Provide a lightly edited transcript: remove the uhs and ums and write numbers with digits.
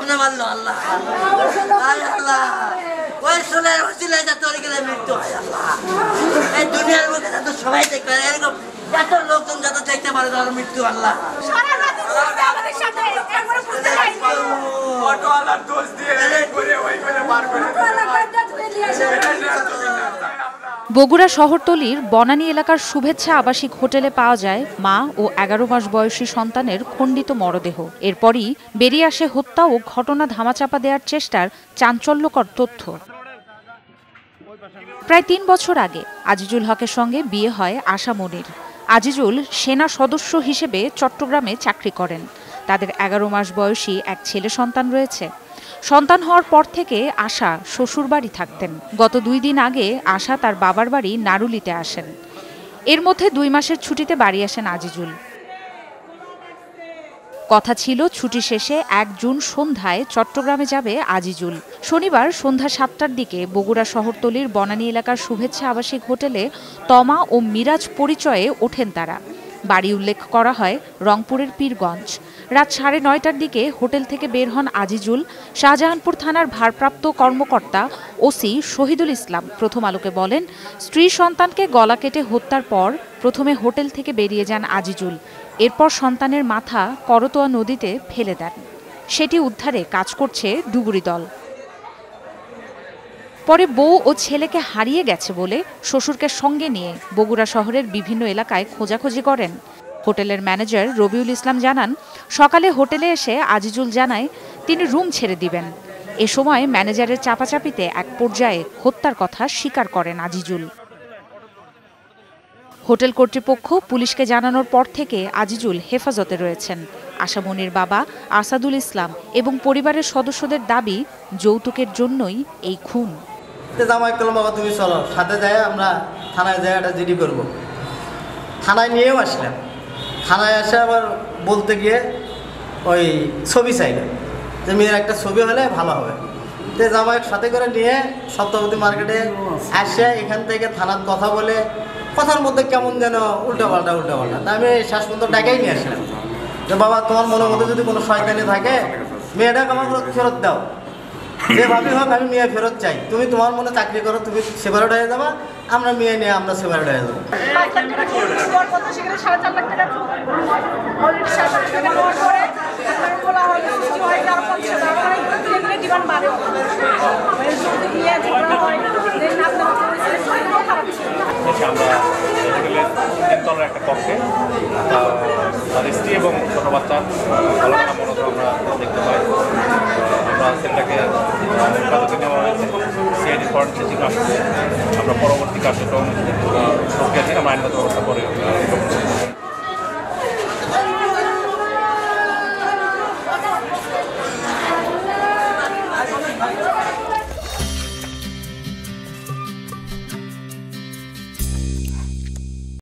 কেমনে মারলো আল্লাহ আল্লাহ ওই সোনার ওসিলায় যা তোর গেলে মৃত্যু হয় আল্লাহ এই দুনিয়ার মধ্যে যত সবাই দেখতে পারে এরকম এত লোকজন যত দেখতে পারে তার মৃত্যু আল্লাহ বগুড়া শহরতলির বনানী এলাকার শুভেচ্ছা আবাসিক হোটেলে পাওয়া যায় মা ও ১১ মাস বয়সী সন্তানের খণ্ডিত মরদেহ। এরপরই বেরিয়ে আসে হত্যা ও ঘটনা ধামাচাপা দেওয়ার চেষ্টার চাঞ্চল্যকর তথ্য। প্রায় ৩ বছর আগে আজিজুল হকের সঙ্গে বিয়ে হয় আশা মনির। আজিজুল সেনা সদস্য হিসেবে চট্টগ্রামে চাকরি করেন। তাদের ১১ মাস বয়সী এক ছেলে সন্তান রয়েছে। সন্তান হওয়ার পর থেকে আশা শ্বশুরবাড়ি থাকতেন। গত ২ দিন আগে আশা তার বাবার বাড়ি নারুলিতে আসেন। এর মধ্যে ২ মাসের ছুটিতে বাড়ি আসেন আজিজুল। কথা ছিল ছুটি শেষে ১ জুন সন্ধ্যায় চট্টগ্রামে যাবে আজিজুল। শনিবার সন্ধ্যা ৭টার দিকে বগুড়া শহরতলির বনানী এলাকার শুভেচ্ছা আবাসিক হোটেলে তমা ও মিরাজ পরিচয়ে ওঠেন তারা। বাড়ি উল্লেখ করা হয় রংপুরের পীরগঞ্জ। রাত ৯:৩০টার দিকে হোটেল থেকে বের হন আজিজুল। শাহজাহানপুর থানার ভারপ্রাপ্ত কর্মকর্তা ওসি শহীদুল ইসলাম প্রথম আলোকে বলেন, স্ত্রী সন্তানকে গলা কেটে হত্যার পর প্রথমে হোটেল থেকে বেরিয়ে যান আজিজুল। এরপর সন্তানের মাথা করতোয়া নদীতে ফেলে দেন। সেটি উদ্ধারে কাজ করছে ডুবুরি দল। পরে বউ ও ছেলেকে হারিয়ে গেছে বলে শ্বশুরকে সঙ্গে নিয়ে বগুড়া শহরের বিভিন্ন এলাকায় খোঁজাখুঁজি করেন। হোটেলের ম্যানেজার রবিউল ইসলাম জানান, সকালে হোটেলে এসে আজিজুল জানায় তিনি রুম ছেড়ে দিবেন। এ সময় ম্যানেজারের চাপাচাপিতে এক পর্যায়ে হত্যার কথা স্বীকার করেন আজিজুল। হোটেল কর্তৃপক্ষ পুলিশকে জানানোর পর থেকে আজিজুল হেফাজতে রয়েছেন। আশা মনির বাবা আসাদুল ইসলাম এবং পরিবারের সদস্যদের দাবি, যৌতুকের জন্যই এই খুন। জামাই কলম বাবা তুমি চলো সাথে যাই, আমরা থানায় যাই একটা জিডি করব। থানায় নিয়েও আসলাম। থানায় এসে আবার বলতে গিয়ে ওই ছবি চাইলেন যে মেয়ের একটা ছবি হলে ভালো হবে। তো জামাইয়ের সাথে করে নিয়ে সপ্তাহপতি মার্কেটে আসে, এখান থেকে থানার কথা বলে কথার মধ্যে কেমন যেন উল্টাপাল্টা। তা আমি শেষ পর্যন্ত ডাকাই নিয়ে আসলাম যে বাবা তোমার মনের মধ্যে যদি কোনো শয়তানি থাকে মেয়েটাকে আমার ফেরত দাও, যেভাবে হোক আমি মেয়ে ফেরত চাই। তুমি তোমার মনে চাকরি করো, তুমি সেপারেট হয়ে যাবা, আমরা মেয়ে নিয়ে আমরা সেপারেট হয়ে যাবো। আমরা একটা কক্ষে তার স্ত্রী এবং ছোটো বাচ্চার গলাটা মূলত আমরা দেখতে পাই। আমরা সেটাকে হেফাজতে নেওয়া হয়েছে। সিআইডি ফরেনসিক আসছে। আমরা পরবর্তী কার্যক্রম প্রক্রিয়াধীন আমরা আইনগত ব্যবস্থা করে